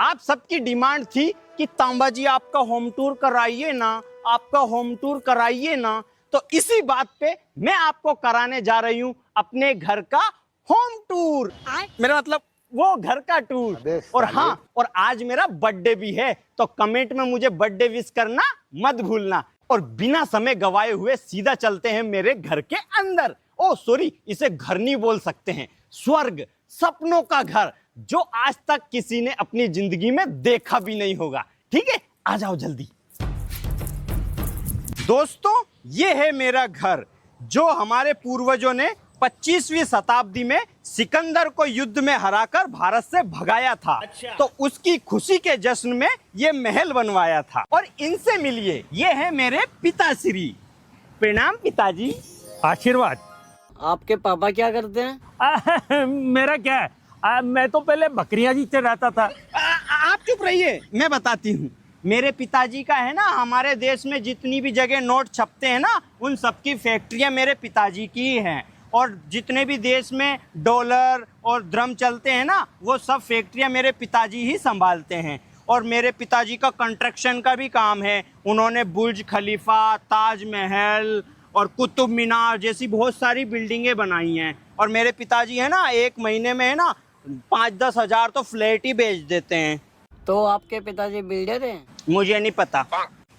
आप सबकी डिमांड थी कि तांबा जी आपका होम टूर कराइए ना, आपका होम टूर कराइए ना। तो इसी बात पे मैं आपको कराने जा रही हूँ अपने घर का होम टूर। मेरा मतलब वो घर का टूर। और हाँ, और आज मेरा बर्थडे भी है, तो कमेंट में मुझे बर्थडे विश करना मत भूलना। और बिना समय गवाए हुए सीधा चलते हैं मेरे घर के अंदर। ओ सॉरी, इसे घर नहीं बोल सकते हैं, स्वर्ग, सपनों का घर, जो आज तक किसी ने अपनी जिंदगी में देखा भी नहीं होगा। ठीक है, आ जाओ जल्दी। दोस्तों, ये है मेरा घर, जो हमारे पूर्वजों ने 25वीं शताब्दी में सिकंदर को युद्ध में हराकर भारत से भगाया था। तो उसकी खुशी के जश्न में ये महल बनवाया था। और इनसे मिलिए, ये है मेरे पिताश्री। प्रणाम पिताजी। आशीर्वाद। आपके पापा क्या करते हैं? मेरा क्या है, मैं तो पहले बकरियां जीते रहता था। आप चुप रहिए, मैं बताती हूँ। मेरे पिताजी का है ना, हमारे देश में जितनी भी जगह नोट छपते हैं ना, उन सबकी फैक्ट्रियाँ मेरे पिताजी की ही हैं। और जितने भी देश में डॉलर और ड्रम चलते हैं ना, वो सब फैक्ट्रियाँ मेरे पिताजी ही संभालते हैं। और मेरे पिताजी का कंस्ट्रक्शन का भी काम है। उन्होंने बुर्ज खलीफा, ताजमहल और कुतुब मीनार जैसी बहुत सारी बिल्डिंगें बनाई हैं। और मेरे पिताजी है ना, एक महीने में है ना 5-10 हज़ार तो फ्लैट ही बेच देते हैं। तो आपके पिताजी बिल्डर हैं? मुझे नहीं पता।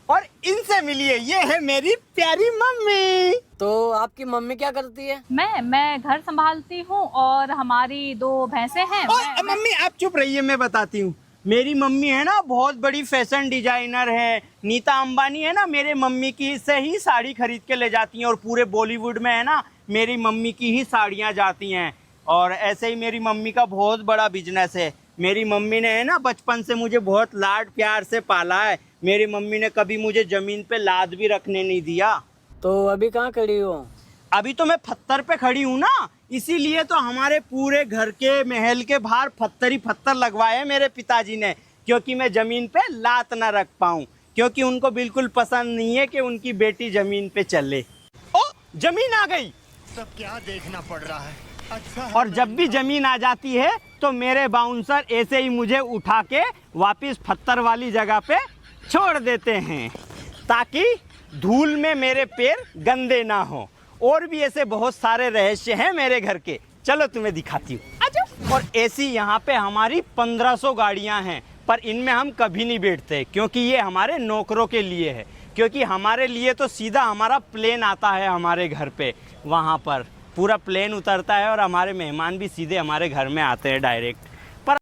और इनसे मिलिए, ये है मेरी प्यारी मम्मी। तो आपकी मम्मी क्या करती है? मैं घर संभालती हूँ और हमारी 2 भैंसें हैं। मम्मी आप चुप रहिए, मैं बताती हूँ। मेरी मम्मी है ना, बहुत बड़ी फैशन डिजाइनर है। नीता अंबानी है ना, मेरे मम्मी की से ही साड़ी खरीद के ले जाती हैं। और पूरे बॉलीवुड में है ना, मेरी मम्मी की ही साड़ियाँ जाती हैं। और ऐसे ही मेरी मम्मी का बहुत बड़ा बिजनेस है। मेरी मम्मी ने है ना, बचपन से मुझे बहुत लाड प्यार से पाला है। मेरी मम्मी ने कभी मुझे जमीन पे लाद भी रखने नहीं दिया। तो अभी कहाँ खड़ी हो? अभी तो मैं पत्थर पे खड़ी हूँ ना, इसीलिए तो हमारे पूरे घर के महल के बाहर पत्थर ही पत्थर लगवाए मेरे पिताजी ने, क्योंकि मैं जमीन पे लात ना रख पाऊँ। क्योंकि उनको बिल्कुल पसंद नहीं है कि उनकी बेटी जमीन पे चले। ओ, जमीन आ गई। सब क्या देखना पड़ रहा है। अच्छा है। और जब भी जमीन आ जाती है तो मेरे बाउंसर ऐसे ही मुझे उठा के वापस पत्थर वाली जगह पे छोड़ देते हैं, ताकि धूल में मेरे पैर गंदे ना हो। और भी ऐसे बहुत सारे रहस्य हैं मेरे घर के, चलो तुम्हें दिखाती हूँ, आ जाओ। और ऐसी यहाँ पे हमारी 1500 गाड़ियाँ हैं, पर इनमें हम कभी नहीं बैठते, क्योंकि ये हमारे नौकरों के लिए है। क्योंकि हमारे लिए तो सीधा हमारा प्लेन आता है हमारे घर पे, वहाँ पर पूरा प्लेन उतरता है और हमारे मेहमान भी सीधे हमारे घर में आते हैं डायरेक्ट।